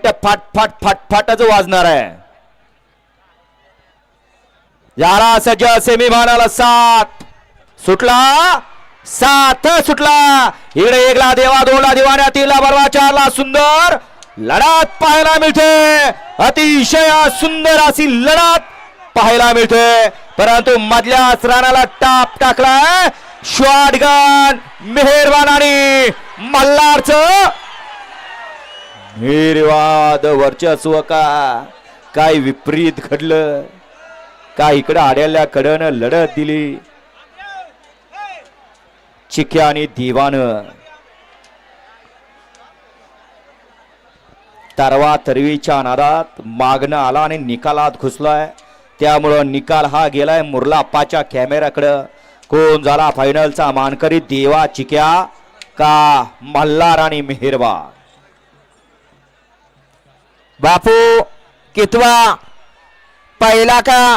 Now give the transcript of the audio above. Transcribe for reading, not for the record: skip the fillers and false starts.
वाटतं फाट फाटच वाजणार आहे. याला सज्ज सेमी फायनल 7 सुटला 7 सुटला. इकडे एकला देवा, दोनला दिवाण्या, तीनला बरवा, चारला सुंदर लढत पाहायला मिळते. अतिशय सुंदर अशी लढत पाहायला मिळते. परंतु मधल्या रानाला टाप टाकलाय शॉटगन मेहरबान आणि मल्हारचं निर्वाद वर्चस्व. काय विपरीत घडलं, काय इकडं आड्याला कडनं लढत दिली चिक्या आणि दिवानं. तरवा तरवीच्या नादात मागणं आला आणि निकालात घुसलाय. त्यामुळं निकाल हा गेलाय मुरला अप्पाच्या कॅमेऱ्याकडं. कोण झाला फायनलचा मानकरी, देवा, चिक्या का मल्हार आणि मेहरबान. बापू कितवा पहिला का